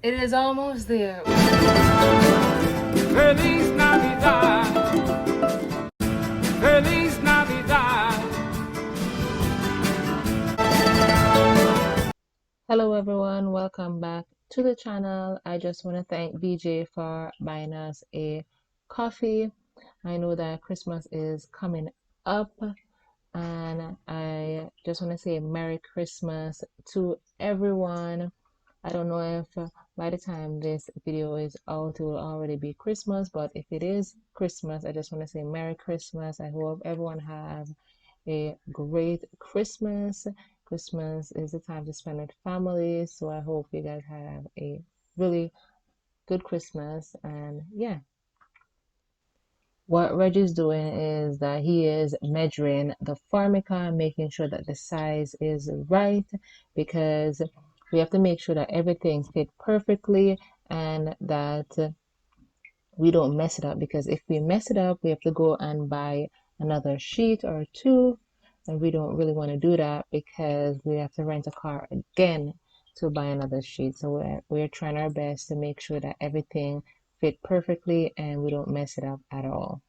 It is almost there. Feliz Navidad. Feliz Navidad. Hello everyone, welcome back to the channel. I just want to thank BJ for buying us a coffee. I know that Christmas is coming up and I just want to say Merry Christmas to everyone. I don't know if by the time this video is out, it will already be Christmas, but if it is Christmas, I just want to say Merry Christmas. I hope everyone have a great Christmas. Christmas is the time to spend with family, so I hope you guys have a really good Christmas. And yeah, what Reggie's doing is that he is measuring the formica, making sure that the size is right, because we have to make sure that everything fit perfectly and that we don't mess it up, because if we mess it up, we have to go and buy another sheet or two, and we don't really want to do that because we have to rent a car again to buy another sheet. So we're trying our best to make sure that everything fit perfectly and we don't mess it up at all.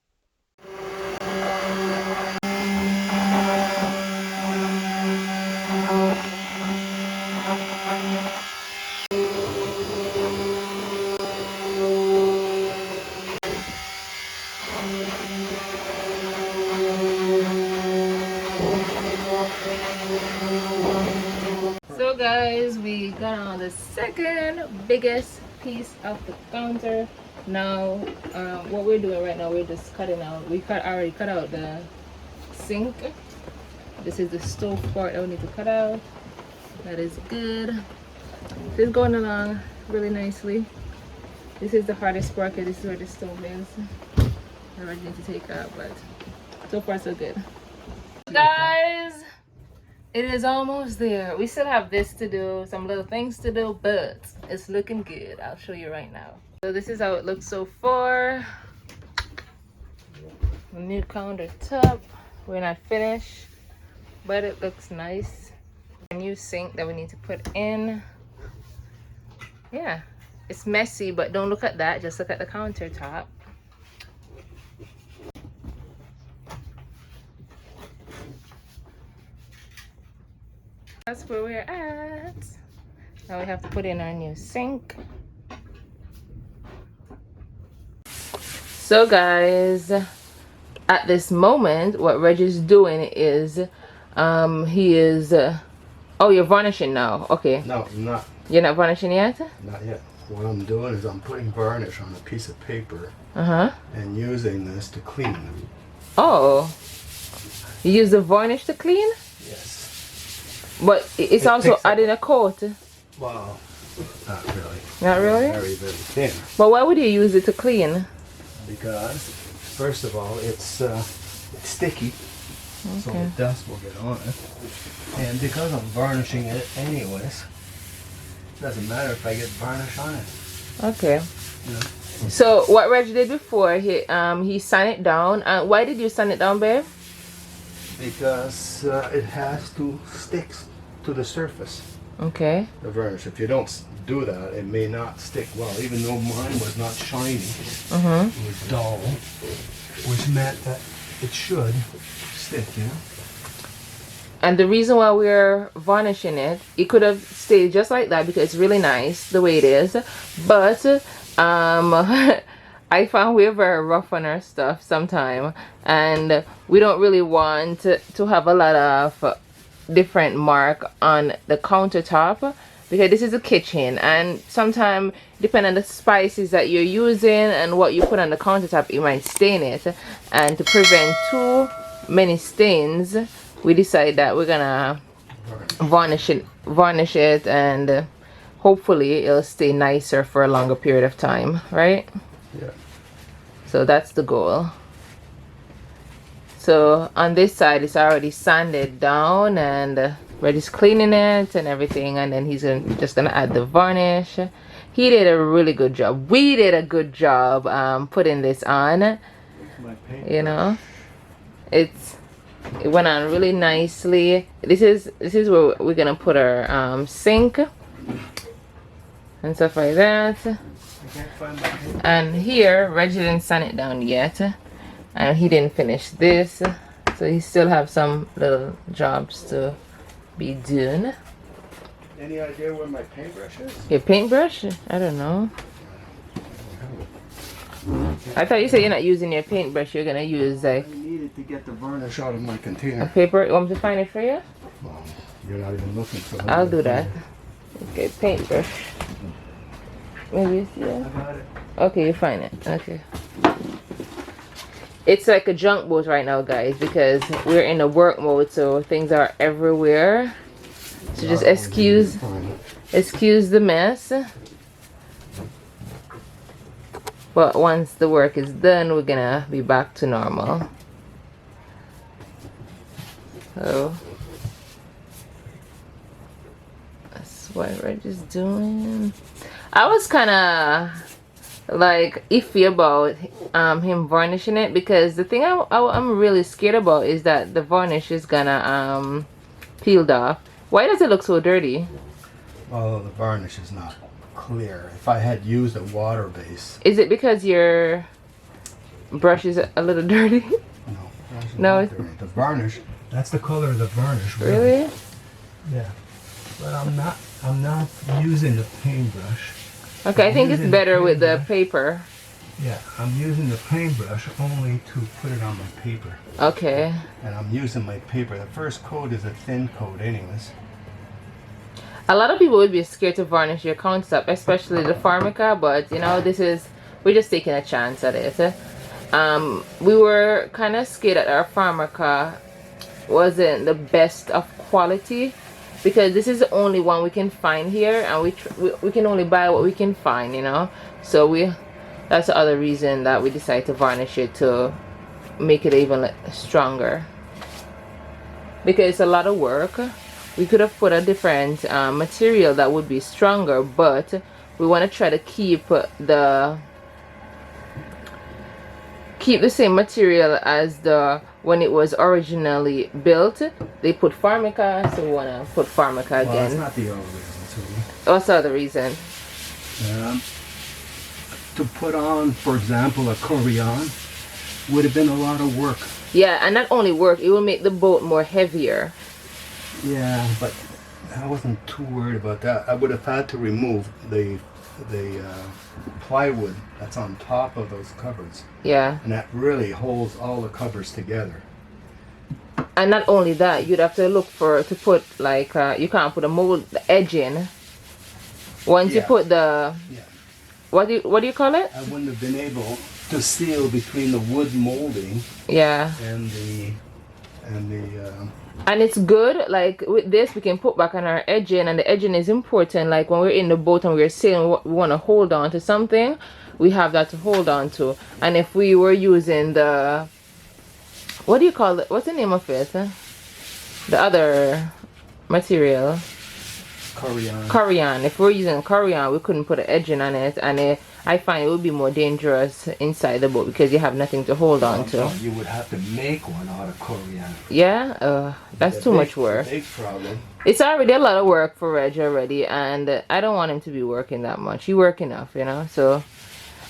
So guys, we got on the second biggest piece of the counter. Now what we're doing right now, we're just cutting out, already cut out the sink. This is the stove part that we need to cut out. That is good. This is going along really nicely. This is the hardest part because this is where the stove is. I already need to take out, but so far so good. Guys, it is almost there. We still have this to do, some little things to do, but it's looking good. I'll show you right now. So this is how it looks so far. The new countertop. We're not finished, but it looks nice. A new sink that we need to put in. Yeah, it's messy, but don't look at that. Just look at the countertop. That's where we're at. Now we have to put in our new sink. So guys, at this moment, what Reggie's doing is, he is, oh, you're varnishing now. Okay. No, I'm not. You're not varnishing yet? Not yet. What I'm doing is I'm putting varnish on a piece of paper Uh-huh. and using this to clean. Oh. You use the varnish to clean? Yes. But it's It also picks up. adding a coat. Well, not really. Not really? Very, very thin. But why would you use it to clean? Because, first of all, it's sticky, so the dust will get on it. And because I'm varnishing it anyways, it doesn't matter if I get varnish on it. Okay. You know? So what Reggie did before, he sand it down. Why did you sand it down, babe? Because it has to stick to the surface. Okay. The varnish. If you don't do that, it may not stick well. Even though mine was not shiny, it was dull, which meant that it should stick, you know? And the reason why we're varnishing it, it could have stayed just like that because it's really nice the way it is. But I found we're very rough on our stuff sometimes, and we don't really want to have a lot of different mark on the countertop, because this is a kitchen, and sometimes depending on the spices that you're using and what you put on the countertop, it might stain it. And to prevent too many stains, we decided that we're gonna varnish it, and hopefully it'll stay nicer for a longer period of time, right? Yeah. So that's the goal. So on this side it's already sanded down, and Reddy's cleaning it and everything, and then he's just gonna add the varnish. He did a really good job. We did a good job putting this on. You know, it went on really nicely. This is where we're gonna put our sink. and stuff like that. I can't find my paper. And here, Reggie didn't sand it down yet, and he didn't finish this, so he still have some little jobs to be doing. Any idea where my paintbrush is? Your paintbrush? I don't know. I thought you said you're not using your paintbrush. You're gonna use I needed to get the varnish out of my a container. paper. You want me to find it for you? Well, you're not even looking for it. I'll do that. Okay, paintbrush. Maybe it's I here. got it. Okay, you find it. Okay. It's like a junk boat right now, guys, because we're in a work mode, so things are everywhere. So just excuse the mess. But once the work is done, we're gonna be back to normal. So that's what Reggie's doing. I was kind of like iffy about him varnishing it, because the thing I'm really scared about is that the varnish is gonna peeled off. Why does it look so dirty? Well, the varnish is not clear. If I had used a water base. Is it because your brush is a little dirty? No, that's No, not it's- dirty. The varnish, that's the color of the varnish. Really? Yeah. But I'm not using the paintbrush. Okay, I think it's Using better with the paintbrush. paper. Yeah, I'm using the paintbrush only to put it on my paper. Okay. And I'm using my paper. The first coat is a thin coat anyways. A lot of people would be scared to varnish your countertop, especially the Formica, but you know, we're just taking a chance at it. We were kind of scared that our Formica wasn't the best of quality, because this is the only one we can find here, and we can only buy what we can find, you know. So that's the other reason that we decided to varnish it, to make it even stronger, because it's a lot of work. We could have put a different material that would be stronger, but we want to try to keep the same material as when it was originally built. They put Formica, so we want to put Formica Well, that's again. not the only reason, Sue. What's the other reason? To put on, for example, a Corian would have been a lot of work. Yeah, and not only work, it will make the boat more heavier. Yeah, but I wasn't too worried about that. I would have had to remove the plywood that's on top of those covers, Yeah, and that really holds all the covers together. and not only that, you'd have to look to put like you can't put the edge in. Once you Yeah. put the Yeah, what do you call it? I wouldn't have been able to seal between the wood molding Yeah. and the And it's good, like with this we can put back on our edging, and the edging is important. Like when we're in the boat and we're sailing, we want to hold on to something, we have that to hold on to. And if we were using the, what do you call it, what's the name of it, the other material, Corian. Corian, if we're using Corian, we couldn't put an edging on it, and I find it would be more dangerous inside the boat because you have nothing to hold on to. You would have to make one out of Corian. Yeah, that's The too big- much work. the Big problem. It's already a lot of work for Reg already, and I don't want him to be working that much. He work enough, you know. So,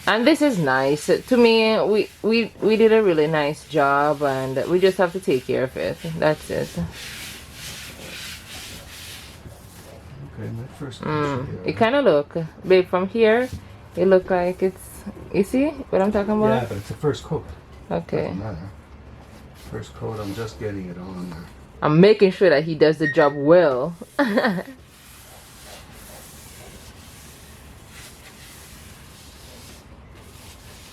and this is nice to me. We did a really nice job, and we just have to take care of it. That's it. Okay, my first It kind of look, babe, from here. It look like it's. You see what I'm talking Yeah, about? but it's the first coat. Okay. Doesn't matter. First coat, I'm just getting it on there. I'm making sure that he does the job well.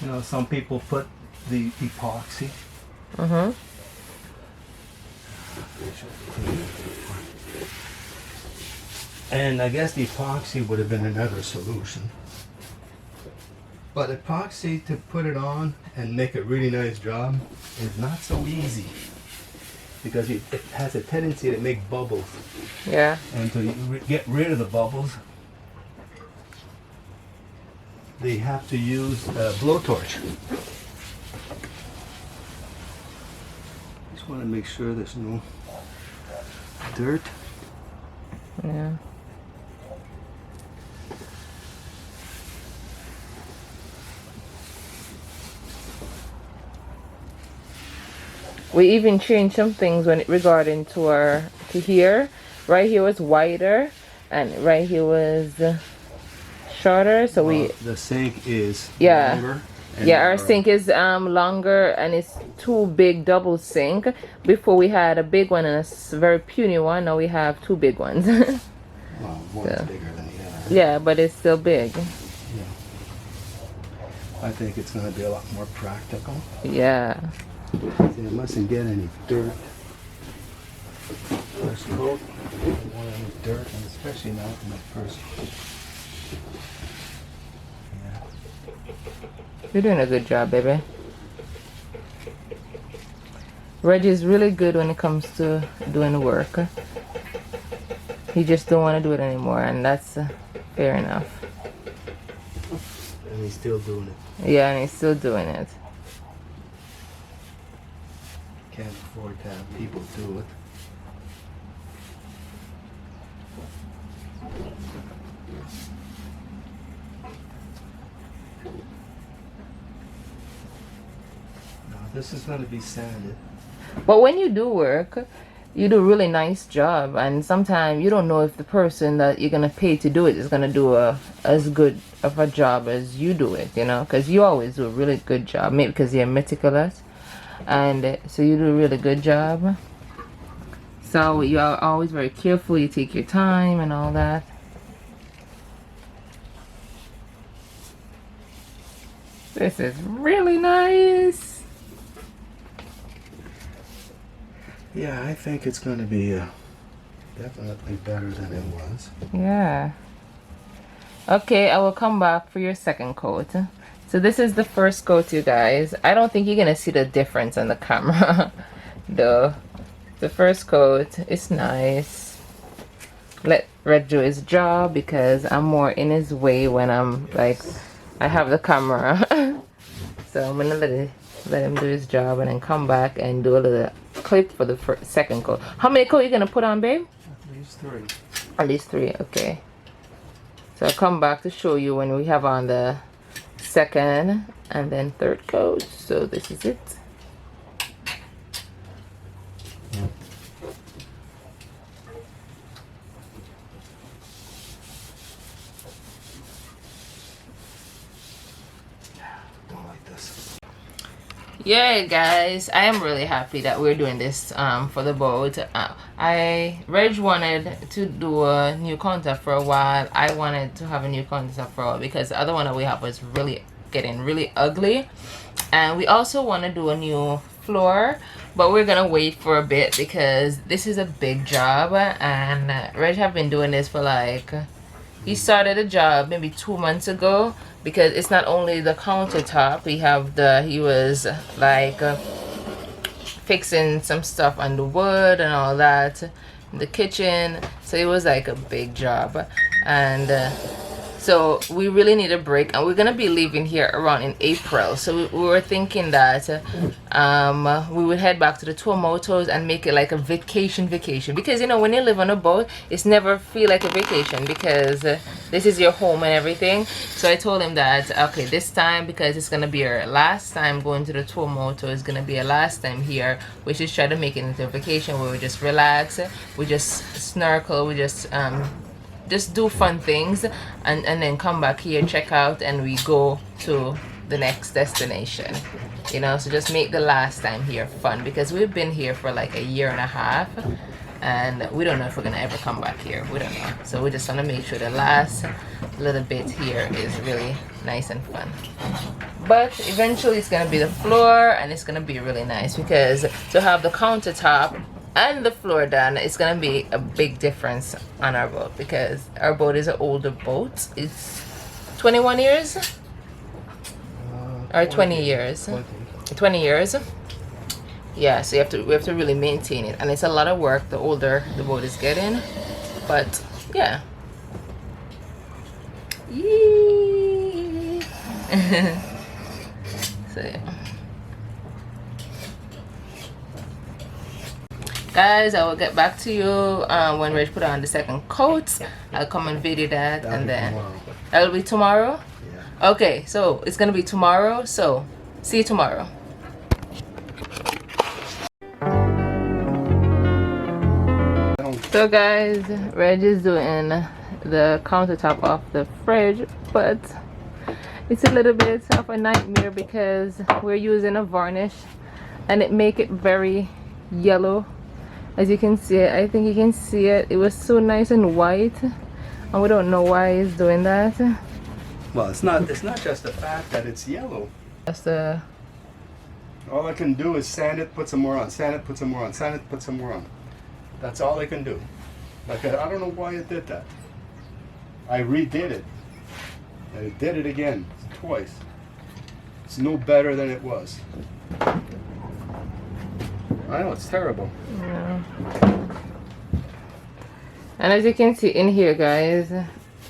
You know, some people put the epoxy. Mhm. And I guess the epoxy would have been another solution. But epoxy, to put it on and make a really nice job, is not so easy. Because it has a tendency to make bubbles. Yeah. And to get rid of the bubbles, they have to use a blowtorch. Just want to make sure there's no dirt. Yeah. We even changed some things when it regarding to here. Right here was wider, and right here was shorter. So the sink is yeah. longer. Yeah, our sink is longer, and it's two big double sink. Before we had a big one and a very puny one. Now we have two big ones. Well, one's bigger than the other. Yeah, but it's still big. Yeah. I think it's going to be a lot more practical. Yeah. See, it mustn't get any dirt. First coat, don't want any dirt, and especially not in the first coat. Yeah. You're doing a good job, baby. Reggie's really good when it comes to doing the work. He just don't want to do it anymore, and that's fair enough. And he's still doing it. Yeah, and he's still doing it. Can't afford to have people do it. Now this is going to be sanded. But when you do work, you do a really nice job, and sometimes you don't know if the person that you're gonna pay to do it is gonna do as good of a job as you do it, you know, because you always do a really good job, maybe because you're meticulous, and so you do a really good job. So you are always very careful, you take your time and all that. This is really nice. Yeah, I think it's going to be definitely better than it was. Yeah. Okay, I will come back for your second coat. So this is the first coat, you guys. I don't think you're going to see the difference on the camera. Though. The first coat is nice. Let Red do his job because I'm more in his way when I'm like, I have the camera. So I'm going to let him do his job and then come back and do a little clip for the second coat. How many coat are you going to put on, babe? At least 3. At least 3, okay. So I'll come back to show you when we have on the second and then third coat. So this is it. Yeah, guys, I am really happy that we're doing this for the boat. Reg wanted to do a new counter for a while. I wanted to have a new counter for a while because the other one that we have was really getting really ugly, and we also want to do a new floor, but we're gonna wait for a bit because this is a big job, and Reg have been doing this for like, he started a job maybe 2 months ago, because it's not only the countertop, he was like fixing some stuff on the wood and all that in the kitchen, so it was like a big job, and so we really need a break, and we're gonna be leaving here around in April. So we were thinking that we would head back to the Tuamotus and make it like a vacation, because you know when you live on a boat, it's never feel like a vacation because this is your home and everything. So I told him that okay, this time, because it's gonna be our last time going to the Tuamotu, it's gonna be our last time here, we should try to make it into a vacation where we just relax, we just snorkel, we just do fun things, and then come back here, check out, and we go to the next destination, you know. So just make the last time here fun, because we've been here for like a year and a half and we don't know if we're gonna ever come back here. We don't know, so we just want to make sure the last little bit here is really nice and fun. But eventually it's gonna be the floor, and it's gonna be really nice, because to have the countertop and the floor done, it's gonna be a big difference on our boat, because our boat is an older boat. It's 21 years or 20 years. 20 years. Yeah, so we have to really maintain it, and it's a lot of work the older the boat is getting. But yeah. Yee. So yeah. Guys, I will get back to you when Reg put on the second coat. I'll come and video that. That'll be tomorrow. Yeah. Okay, so it's gonna be tomorrow, so see you tomorrow. So guys, Reg is doing the countertop off the fridge, but it's a little bit of a nightmare because we're using a varnish and it make it very yellow. As you can see it, I think you can see it. It was so nice and white, and we don't know why it's doing that. Well, it's not just the fact that it's yellow. That's the All I can do is sand it, put some more on, sand it, put some more on, sand it, put some more on. That's all I can do. Like, I don't know why it did that. I redid it. And it did it again, twice. It's no better than it was. I know, it's terrible. yeah. And as you can see in here, guys,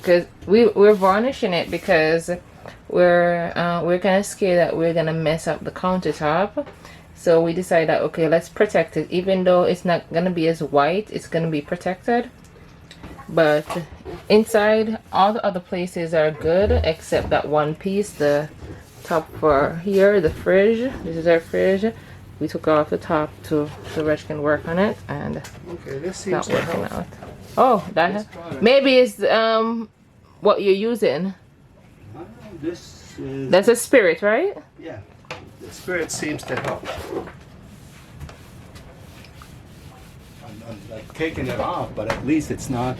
because we're varnishing it because we're kind of scared that we're gonna mess up the countertop. So we decided that, okay, let's protect it. Even though it's not gonna be as white, it's gonna be protected. But inside, all the other places are good except that one piece, the top for here, the fridge. This is our fridge. We took off the top so Reg can work on it, and Okay, this it's seems not to working help. out. Oh, This product. maybe it's what you're using. This is, That's a spirit, right? yeah, the spirit seems to help. I'm like taking it off, but at least it's not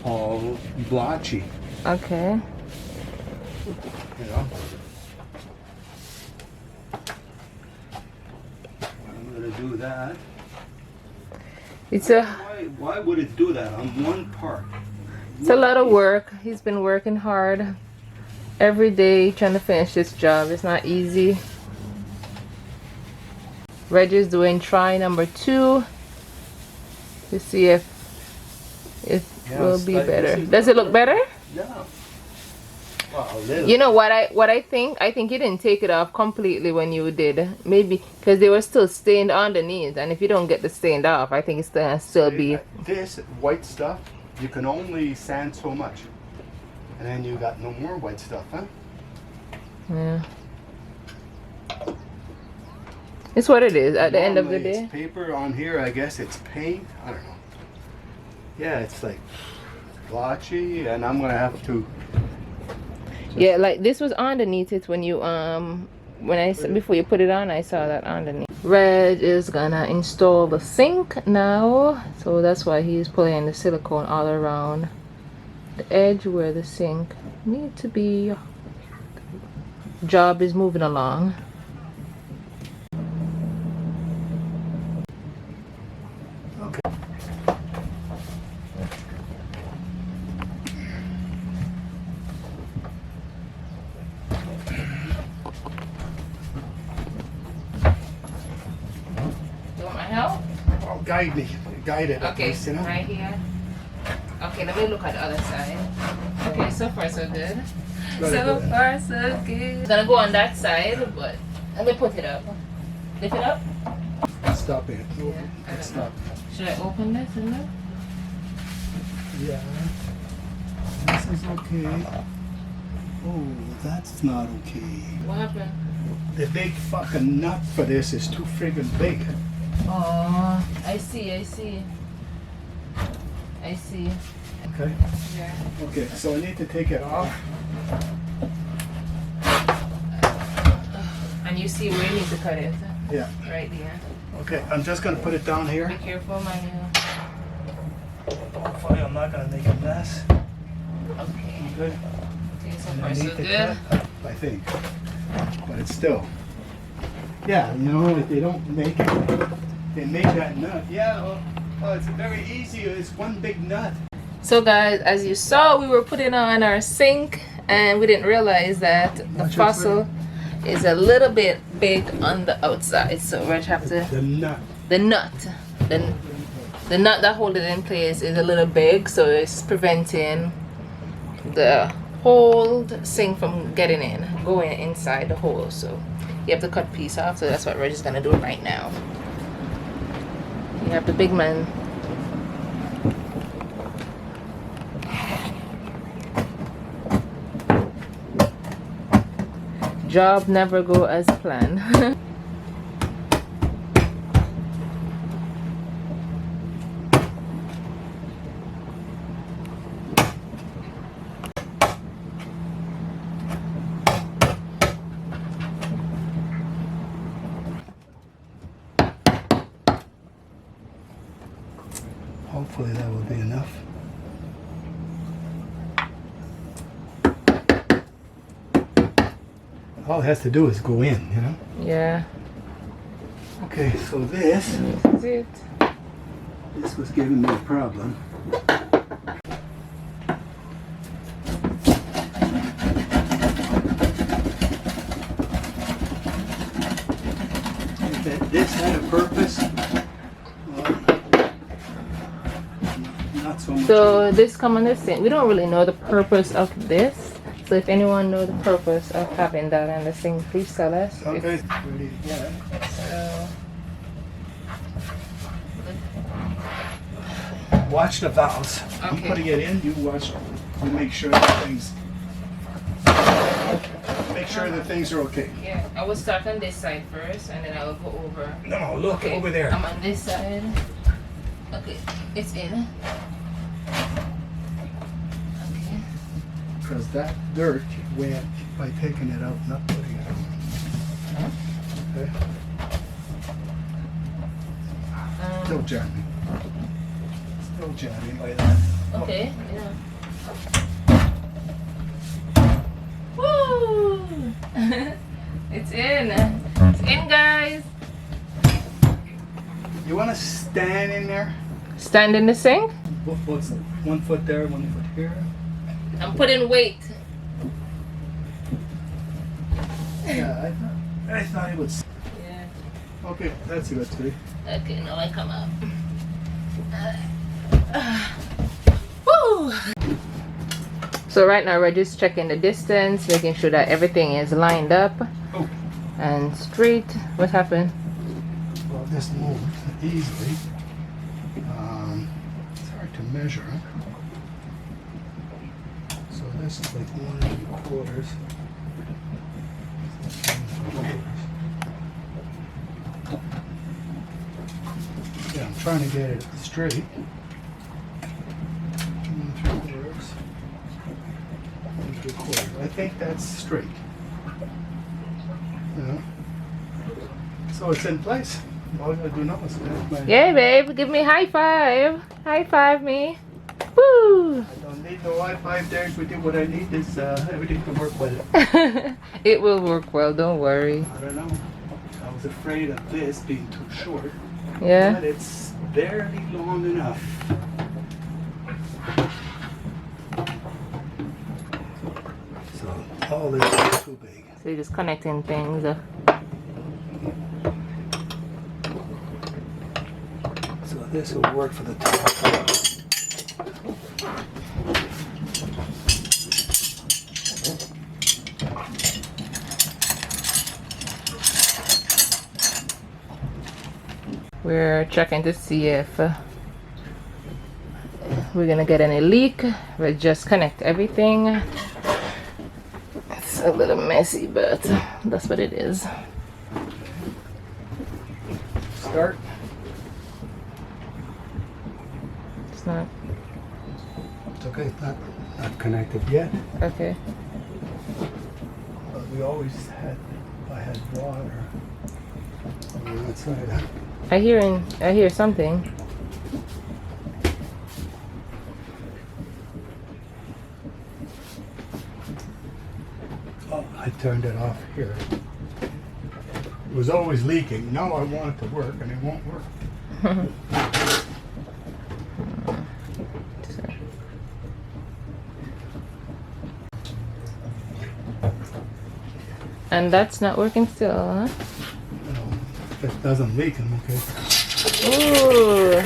all blotchy, Okay. you know. I'm gonna do that. It's a Why would it do that on one part? it's a lot of work. He's been working hard every day trying to finish this job. It's not easy. Reg is doing try number 2 to see if it Yeah, will it's be like- better. this is- Does it look better? Yeah. Well, a little. You know what I think? I think you didn't take it off completely when you did. Maybe because they were still stained underneath, and if you don't get the stained off, I think it's gonna still be. This white stuff, you can only sand so much. And then you got no more white stuff, huh? Yeah. It's what it is at the end of the Normally day. it's paper on here, I guess it's paint. I don't know. Yeah, it's like blotchy, and I'm gonna have to. Yeah, like this was underneath it when you before you put it on, I saw that underneath. Reg is gonna install the sink now, so that's why he's putting the silicone all around the edge where the sink need to be. Job is moving along. Okay. You want my help? Oh, guide me. Guide it. at Okay, least, you know? right here. Okay, let me look at the other side. Okay, so far so good. Very So good. far so good. It's gonna go on that side, but let me put it up. Lift it up. Stop it. I don't Stop. Should I open this and look? Yeah. This is okay. Oh, that's not okay. What happened? The big fucking nut for this is too friggin' big. Oh, I see. I see. Okay. Yeah. Okay, so I need to take it off. And you see where you need to cut it. Yeah. Right there. Okay, I'm just gonna put it down Be here. careful, man. Hopefully I'm not gonna make a mess. Okay. Okay. Okay, so And far I so need to good. cut up, I think. But it's still. Yeah, you know, if they don't make it, they make that nut. Yeah, well, it's very easy. It's one big nut. So guys, as you saw, we were putting on our sink and we didn't realize that the Watch your fossil is a little bit big on the outside. So we have to, The nut. the nut that hold it in place is a little big, so it's preventing the whole sink from going inside the hole. So you have to cut piece off, so that's what Reg is gonna do right now. You have the big man. Job never go as planned. all it has to do is go in, you know. Yeah. Okay, so this This is it. was giving me a problem. If this had a purpose, well, not so much. So this come on the sink. We don't really know the purpose of this. So if anyone know the purpose of having that on the sink, please tell us. Okay, ready to get. So, Watch the valves. I'm Okay. putting it in. You watch. You make sure that things. Make sure that things are okay. yeah, I will start on this side first, and then I will go over. No, look Okay, over there. I'm on this side. Okay, it's in. Okay. Because that dirt went by taking it out, not putting it out. Okay. Still jamming. Still jamming by that. Okay, yeah. Woo! It's in. It's in, guys. You want to stand in there? Stand in the sink. What's it? 1 foot there, 1 foot here. I'm putting weight. Yeah, I thought it would. Yeah. Okay, that's good too. Okay, now I come up. Woo! So right now we're just checking the distance, making sure that everything is lined up Oh. and straight. What happened? Well, this moved easily. It's hard to measure. So this is like 1 3/4. Yeah, I'm trying to get it straight. 1 3/4. I think that's straight. Yeah. So it's in place. All I gotta do now is connect my. Yay, babe. Give me high five. High five me. Woo! I don't need no Wi-Fi there. We do what I need is everything to work with it. It will work well, don't worry. I don't know. I was afraid of this being too short, Yeah? but it's barely long enough. So all this is too big. So you're just connecting things. So this will work for the top. We're checking to see if we're gonna get any leak. We'll just connect everything. It's a little messy, but that's what it is. Start. It's not It's okay. It's not connected yet. okay. But we always had. I had water on the outside. Huh? I hear something. Oh, I turned it off here. It was always leaking. Now I want it to work, and it won't work. And that's not working still, huh? You know, if it doesn't leak, I'm okay. Ooh.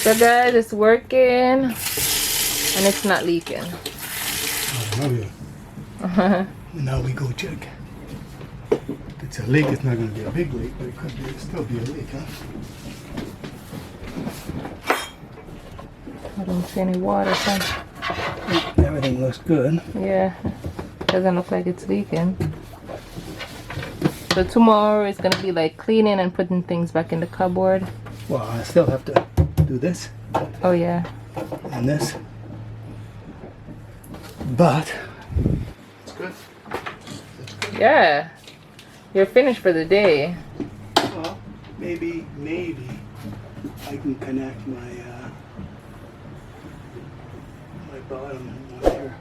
So guys, it's working and it's not leaking. Oh, yeah. Now we go check. If it's a leak, it's not going to be a big leak, but it could still be a leak, huh? I don't see any water, so Everything looks good. yeah, doesn't look like it's leaking. So tomorrow it's gonna be like cleaning and putting things back in the cupboard. Well, I still have to do this Oh yeah. and this. But it's good. Yeah. You're finished for the day. Well, maybe I can connect my my bottom one here.